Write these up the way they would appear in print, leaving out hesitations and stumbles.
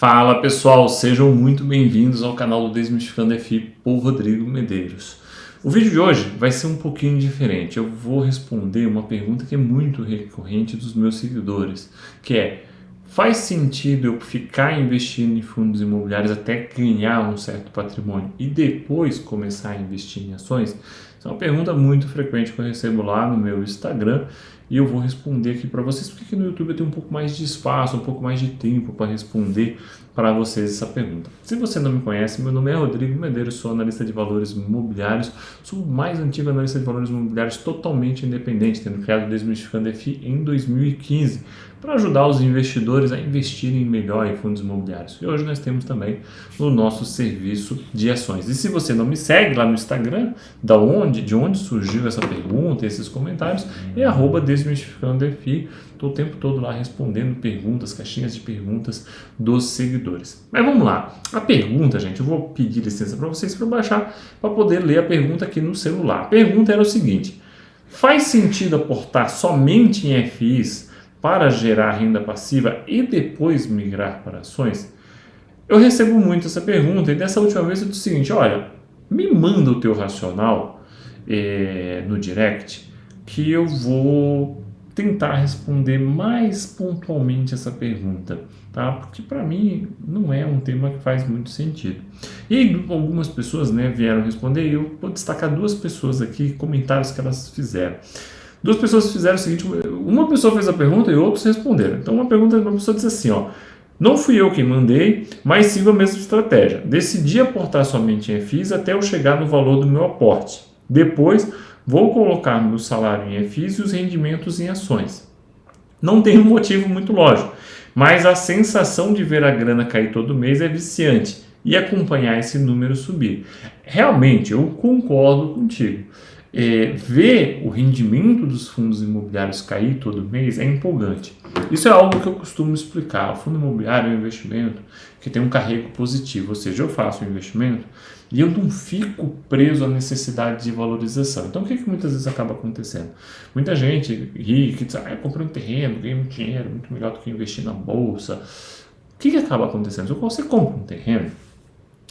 Fala pessoal, sejam muito bem-vindos ao canal do Desmistificando FI por Rodrigo Medeiros. O vídeo de hoje vai ser um pouquinho diferente. Eu vou responder uma pergunta que é muito recorrente dos meus seguidores, que é: faz sentido eu ficar investindo em fundos imobiliários até ganhar um certo patrimônio e depois começar a investir em ações? Essa é uma pergunta muito frequente que eu recebo lá no meu Instagram e eu vou responder aqui para vocês, porque aqui no YouTube eu tenho um pouco mais de espaço, um pouco mais de tempo para responder para vocês essa pergunta. Se você não me conhece, meu nome é Rodrigo Medeiros, sou analista de valores imobiliários, sou o mais antigo analista de valores imobiliários totalmente independente, tendo criado o Desmistificando FI em 2015, para ajudar os investidores a investirem melhor em fundos imobiliários. E hoje nós temos também o nosso serviço de ações. E se você não me segue lá no Instagram, de onde surgiu essa pergunta, esses comentários, é @desmistificandoFI. Estou o tempo todo lá respondendo perguntas, caixinhas de perguntas dos seguidores. Mas vamos lá. A pergunta, gente, eu vou pedir licença para vocês para baixar, para poder ler a pergunta aqui no celular. A pergunta era o seguinte: faz sentido aportar somente em FIs para gerar renda passiva e depois migrar para ações? Eu recebo muito essa pergunta e dessa última vez eu disse o seguinte: olha, me manda o teu racional no direct que eu vou tentar responder mais pontualmente essa pergunta, tá? Porque para mim não é um tema que faz muito sentido. E aí algumas pessoas, vieram responder e eu vou destacar duas pessoas aqui, comentários que elas fizeram. Duas pessoas fizeram o seguinte: uma pessoa fez a pergunta e outros responderam. Então uma pessoa disse assim, ó: não fui eu quem mandei, mas sigo a mesma estratégia. Decidi aportar somente em FIs até eu chegar no valor do meu aporte. Depois vou colocar meu salário em FIs e os rendimentos em ações. Não tem um motivo muito lógico, mas a sensação de ver a grana cair todo mês é viciante e acompanhar esse número subir. Realmente, eu concordo contigo. Ver o rendimento dos fundos imobiliários cair todo mês é empolgante. Isso é algo que eu costumo explicar. O fundo imobiliário é um investimento que tem um carrego positivo, ou seja, eu faço um investimento e eu não fico preso à necessidade de valorização. Então, o que muitas vezes acaba acontecendo? Muita gente rica que diz: eu comprei um terreno, ganhei muito dinheiro, muito melhor do que investir na bolsa. O que acaba acontecendo? Se você compra um terreno,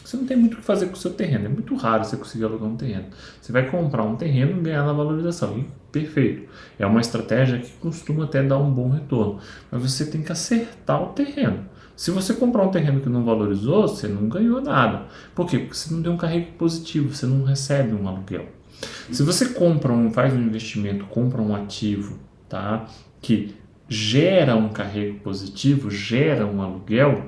você não tem muito o que fazer com o seu terreno. É muito raro você conseguir alugar um terreno. Você vai comprar um terreno e ganhar na valorização. E perfeito. É uma estratégia que costuma até dar um bom retorno. Mas você tem que acertar o terreno. Se você comprar um terreno que não valorizou, você não ganhou nada. Por quê? Porque você não tem um carrego positivo, você não recebe um aluguel. Se você faz um investimento, compra um ativo, tá, que gera um carrego positivo, gera um aluguel,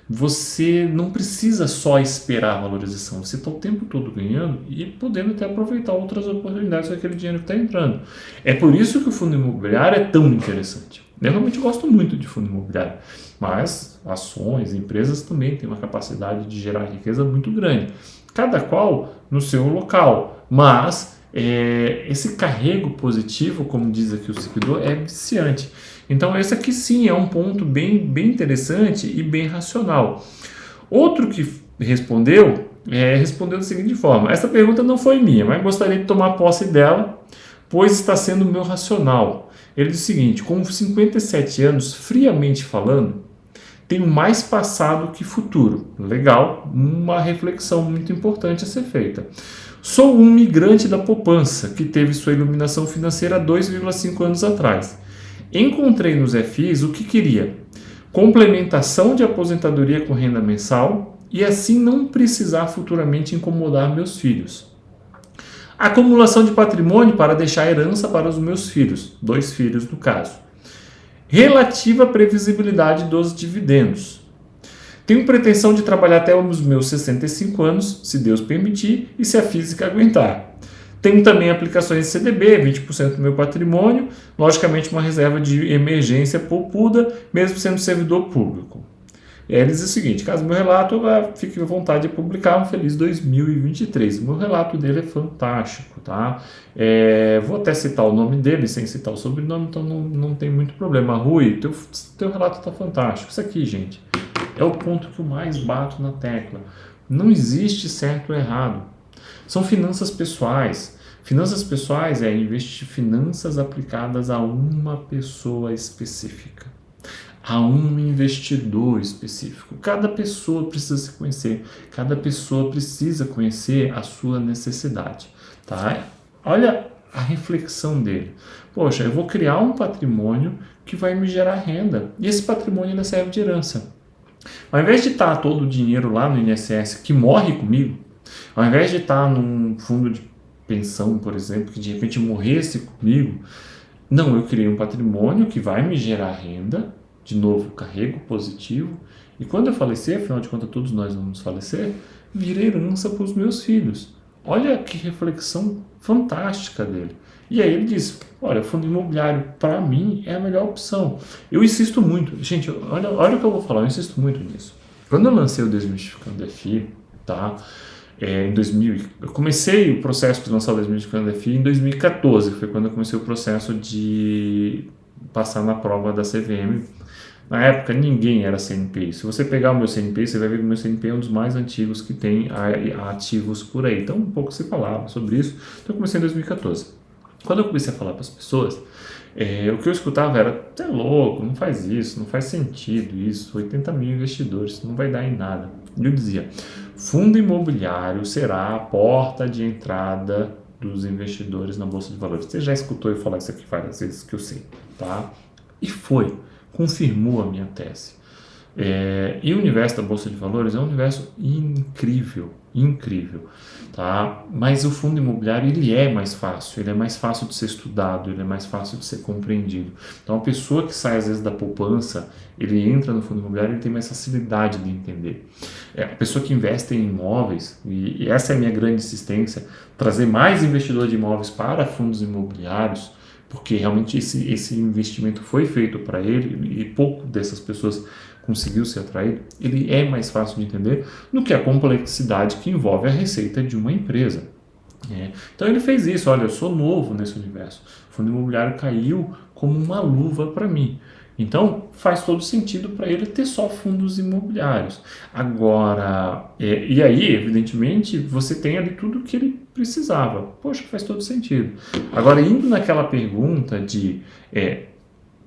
você não precisa só esperar a valorização, você está o tempo todo ganhando e podendo até aproveitar outras oportunidades com aquele dinheiro que está entrando. É por isso que o fundo imobiliário é tão interessante. Eu realmente gosto muito de fundo imobiliário, mas ações, empresas também têm uma capacidade de gerar riqueza muito grande, cada qual no seu local, mas esse carrego positivo, como diz aqui o seguidor, é viciante. Então esse aqui sim é um ponto bem interessante e bem racional. Outro que respondeu da seguinte forma: essa pergunta não foi minha, mas gostaria de tomar posse dela, pois está sendo o meu racional. Ele diz o seguinte: com 57 anos, friamente falando, tenho mais passado que futuro. Legal, uma reflexão muito importante a ser feita. Sou um migrante da poupança, que teve sua iluminação financeira há 2,5 anos atrás. Encontrei nos FIs o que queria: complementação de aposentadoria com renda mensal e assim não precisar futuramente incomodar meus filhos. Acumulação de patrimônio para deixar herança para os meus filhos, 2 filhos no caso. Relativa previsibilidade dos dividendos. Tenho pretensão de trabalhar até os meus 65 anos, se Deus permitir e se a física aguentar. Tenho também aplicações de CDB, 20% do meu patrimônio, logicamente uma reserva de emergência poupuda, mesmo sendo servidor público. E aí ele diz o seguinte: caso meu relato, fique à vontade de publicar um feliz 2023. O meu relato dele é fantástico, tá? Vou até citar o nome dele, sem citar o sobrenome, então não tem muito problema. Rui, teu relato está fantástico. Isso aqui, gente, é o ponto que eu mais bato na tecla. Não existe certo ou errado. São finanças pessoais. Finanças pessoais é investir finanças aplicadas a uma pessoa específica. a um investidor específico. Cada pessoa precisa se conhecer, cada pessoa precisa conhecer a sua necessidade, tá? Olha a reflexão dele. Poxa, eu vou criar um patrimônio que vai me gerar renda, e esse patrimônio ainda serve de herança. Ao invés de estar todo o dinheiro lá no INSS que morre comigo, ao invés de estar num fundo de pensão, por exemplo, que de repente morresse comigo, não, eu criei um patrimônio que vai me gerar renda, de novo, carrego positivo, e quando eu falecer, afinal de contas todos nós vamos falecer, vira herança para os meus filhos. Olha que reflexão fantástica dele. E aí ele diz, olha, fundo imobiliário para mim é a melhor opção. Eu insisto muito, gente, olha o que eu vou falar, eu insisto muito nisso. Quando eu lancei o Desmistificando FI, tá? Eu comecei o processo de lançar o Desmistificando FI em 2014, que foi quando eu comecei o processo de passar na prova da CVM. Na época ninguém era CNPI. Se você pegar o meu CNPI, você vai ver que o meu CNPI é um dos mais antigos que tem ativos por aí. Então um pouco se falava sobre isso. Então eu comecei em 2014. Quando eu comecei a falar para as pessoas, o que eu escutava era, você é louco, não faz isso, não faz sentido isso, 80 mil investidores, não vai dar em nada. E eu dizia, fundo imobiliário será a porta de entrada dos investidores na Bolsa de Valores. Você já escutou eu falar isso aqui várias vezes, que eu sei, tá? E confirmou a minha tese. E o universo da Bolsa de Valores é um universo incrível, tá? Mas o fundo imobiliário ele é mais fácil de ser estudado, ele é mais fácil de ser compreendido. Então a pessoa que sai às vezes da poupança, ele entra no fundo imobiliário, ele tem mais facilidade de entender. A pessoa que investe em imóveis, e essa é a minha grande insistência, trazer mais investidor de imóveis para fundos imobiliários, porque realmente esse investimento foi feito para ele e pouco dessas pessoas conseguiu ser atraído, ele é mais fácil de entender do que a complexidade que envolve a receita de uma empresa. Então ele fez isso, olha, eu sou novo nesse universo, o fundo imobiliário caiu como uma luva para mim. Então faz todo sentido para ele ter só fundos imobiliários. Agora, e aí, evidentemente, você tem ali tudo o que ele precisava. Poxa, faz todo sentido. Agora, indo naquela pergunta de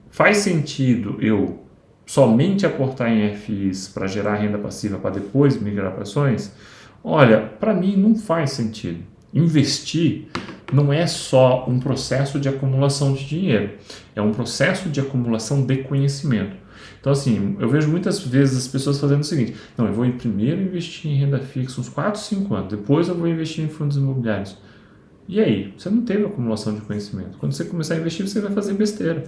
faz sentido eu somente aportar em FIs para gerar renda passiva para depois migrar para ações? Olha, para mim não faz sentido. Investir não é só um processo de acumulação de dinheiro, é um processo de acumulação de conhecimento. Então, assim, eu vejo muitas vezes as pessoas fazendo o seguinte, não, eu vou primeiro investir em renda fixa uns 4, 5 anos, depois eu vou investir em fundos imobiliários. E aí? Você não teve acumulação de conhecimento. Quando você começar a investir, você vai fazer besteira.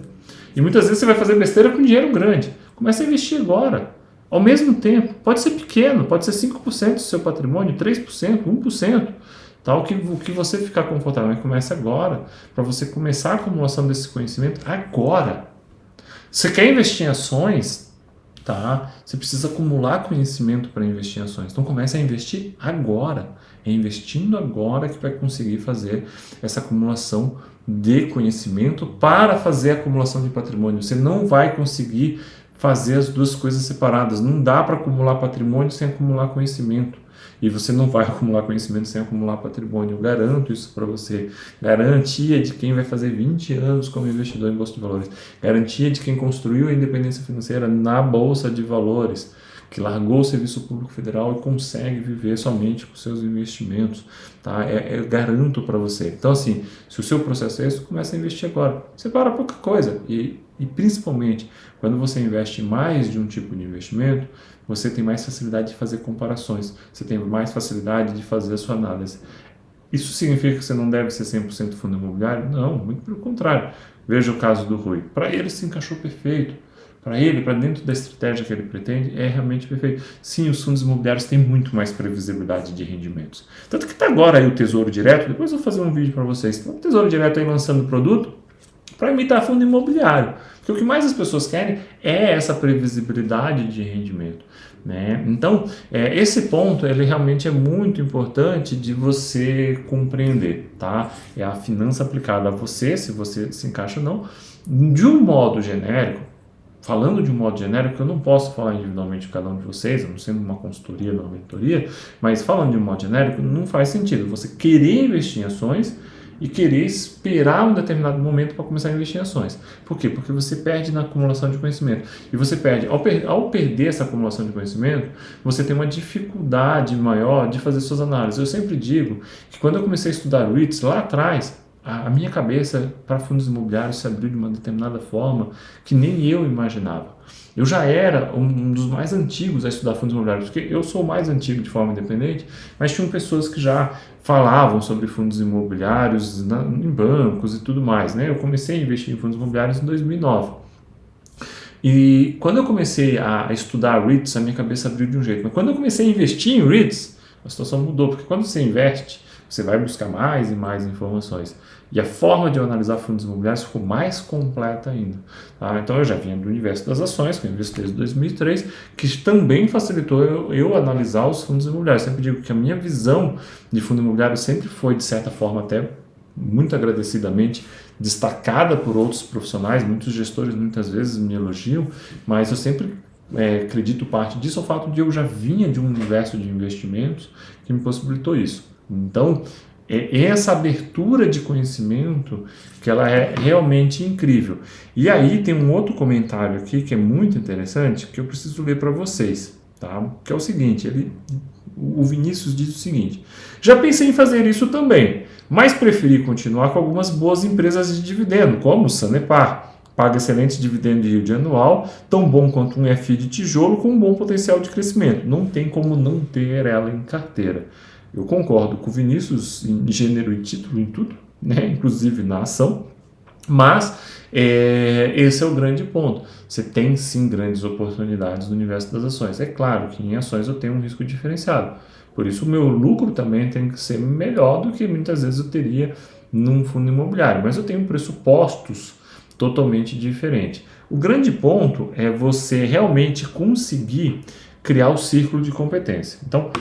E muitas vezes você vai fazer besteira com dinheiro grande. Comece a investir agora. Ao mesmo tempo, pode ser pequeno, pode ser 5% do seu patrimônio, 3%, 1%. Tá? O que você ficar confortável, mas comece agora, para você começar a acumulação desse conhecimento agora. Você quer investir em ações? Tá? Você precisa acumular conhecimento para investir em ações. Então comece a investir agora. É investindo agora que vai conseguir fazer essa acumulação de conhecimento para fazer a acumulação de patrimônio. Você não vai conseguir fazer as duas coisas separadas. Não dá para acumular patrimônio sem acumular conhecimento. E você não vai acumular conhecimento sem acumular patrimônio. Eu garanto isso para você. Garantia de quem vai fazer 20 anos como investidor em Bolsa de Valores. Garantia de quem construiu a independência financeira na Bolsa de Valores, que largou o serviço público federal e consegue viver somente com seus investimentos. Tá? Eu garanto para você. Então, assim, se o seu processo é esse, começa a investir agora. Separa pouca coisa. E principalmente, quando você investe em mais de um tipo de investimento, você tem mais facilidade de fazer comparações. Você tem mais facilidade de fazer a sua análise. Isso significa que você não deve ser 100% fundo imobiliário? Não, muito pelo contrário. Veja o caso do Rui. Para ele se encaixou perfeito. Para ele, para dentro da estratégia que ele pretende, é realmente perfeito. Sim, os fundos imobiliários têm muito mais previsibilidade de rendimentos. Tanto que está agora aí o Tesouro Direto, depois eu vou fazer um vídeo para vocês. Então, o Tesouro Direto aí lançando produto para imitar fundo imobiliário. Porque o que mais as pessoas querem é essa previsibilidade de rendimento. Né? Então, esse ponto ele realmente é muito importante de você compreender. Tá? É a finança aplicada a você, se você se encaixa ou não. De um modo genérico, falando de um modo genérico, eu não posso falar individualmente de cada um de vocês, não sendo uma consultoria, não uma mentoria, mas falando de um modo genérico, não faz sentido você querer investir em ações e querer esperar um determinado momento para começar a investir em ações. Por quê? Porque você perde na acumulação de conhecimento. E você perde, ao perder essa acumulação de conhecimento, você tem uma dificuldade maior de fazer suas análises. Eu sempre digo que quando eu comecei a estudar REITs lá atrás, a minha cabeça para fundos imobiliários se abriu de uma determinada forma que nem eu imaginava. Eu já era um dos mais antigos a estudar fundos imobiliários, porque eu sou o mais antigo de forma independente, mas tinham pessoas que já falavam sobre fundos imobiliários em bancos e tudo mais, né? Eu comecei a investir em fundos imobiliários em 2009. E quando eu comecei a estudar REITs, a minha cabeça abriu de um jeito. Mas quando eu comecei a investir em REITs, a situação mudou, porque quando você investe, você vai buscar mais e mais informações. E a forma de eu analisar fundos imobiliários ficou mais completa ainda. Tá? Então eu já vinha do universo das ações, que eu investi desde 2003, que também facilitou eu analisar os fundos imobiliários. Eu sempre digo que a minha visão de fundo imobiliário sempre foi, de certa forma, até muito agradecidamente, destacada por outros profissionais. Muitos gestores muitas vezes me elogiam, mas eu sempre acredito parte disso ao fato de eu já vinha de um universo de investimentos que me possibilitou isso. Então, essa abertura de conhecimento que ela é realmente incrível. E aí tem um outro comentário aqui que é muito interessante, que eu preciso ler para vocês, tá? Que é o seguinte, o Vinícius diz o seguinte: já pensei em fazer isso também, mas preferi continuar com algumas boas empresas de dividendo, como o Sanepar. Paga excelente dividendo de yield anual, tão bom quanto um FI de tijolo com um bom potencial de crescimento. Não tem como não ter ela em carteira. Eu concordo com o Vinícius em gênero e título, em tudo, né? Inclusive na ação, mas esse é o grande ponto. Você tem sim grandes oportunidades no universo das ações. É claro que em ações eu tenho um risco diferenciado, por isso o meu lucro também tem que ser melhor do que muitas vezes eu teria num fundo imobiliário, mas eu tenho pressupostos totalmente diferentes. O grande ponto é você realmente conseguir criar o círculo de competência. Então,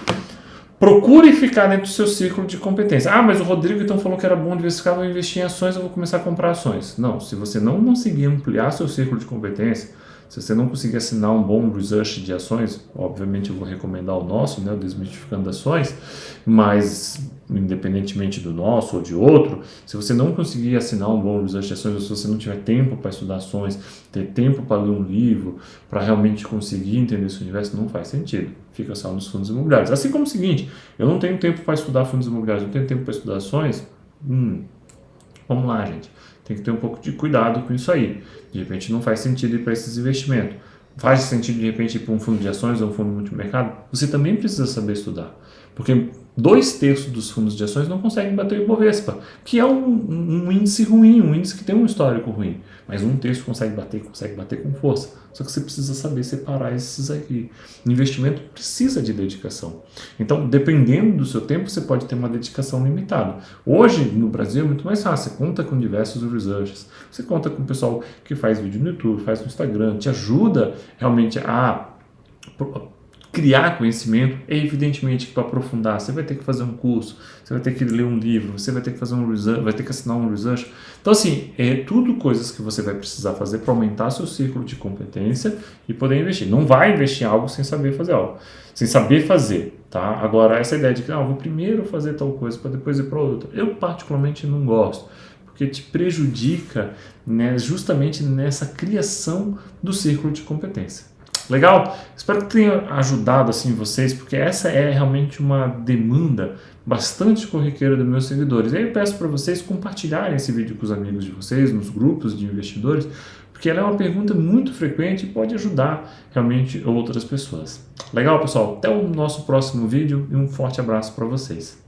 procure ficar dentro do seu círculo de competência. Ah, mas o Rodrigo então falou que era bom diversificar, vou investir em ações, eu vou começar a comprar ações. Não, se você não conseguir ampliar seu círculo de competência, se você não conseguir assinar um bom research de ações, obviamente eu vou recomendar o nosso, né, o Desmistificando Ações, mas independentemente do nosso ou de outro, se você não conseguir assinar um bom research de ações, ou se você não tiver tempo para estudar ações, ter tempo para ler um livro, para realmente conseguir entender esse universo, não faz sentido. Fica só nos fundos imobiliários. Assim como o seguinte, eu não tenho tempo para estudar fundos imobiliários, não tenho tempo para estudar ações, vamos lá, gente. Tem que ter um pouco de cuidado com isso aí. De repente não faz sentido ir para esses investimentos. Faz sentido de repente ir para um fundo de ações ou um fundo multimercado? Você também precisa saber estudar. Porque 2/3 dos fundos de ações não conseguem bater o Ibovespa, que é um índice ruim, um índice que tem um histórico ruim. Mas 1/3 consegue bater com força. Só que você precisa saber separar esses aqui. O investimento precisa de dedicação. Então, dependendo do seu tempo, você pode ter uma dedicação limitada. Hoje, no Brasil, é muito mais fácil. Você conta com diversos researchers. Você conta com o pessoal que faz vídeo no YouTube, faz no Instagram, te ajuda realmente a criar conhecimento. Evidentemente que para aprofundar você vai ter que fazer um curso, você vai ter que ler um livro, você vai ter que fazer um research, vai ter que assinar um research. Então assim, é tudo coisas que você vai precisar fazer para aumentar seu círculo de competência e poder investir. Não vai investir em algo sem saber fazer algo, sem saber fazer, tá? Agora essa ideia de que vou primeiro fazer tal coisa para depois ir para outra, eu particularmente não gosto, porque te prejudica, né, justamente nessa criação do círculo de competência. Legal? Espero que tenha ajudado assim vocês, porque essa é realmente uma demanda bastante corriqueira dos meus seguidores. E aí eu peço para vocês compartilharem esse vídeo com os amigos de vocês, nos grupos de investidores, porque ela é uma pergunta muito frequente e pode ajudar realmente outras pessoas. Legal, pessoal? Até o nosso próximo vídeo e um forte abraço para vocês.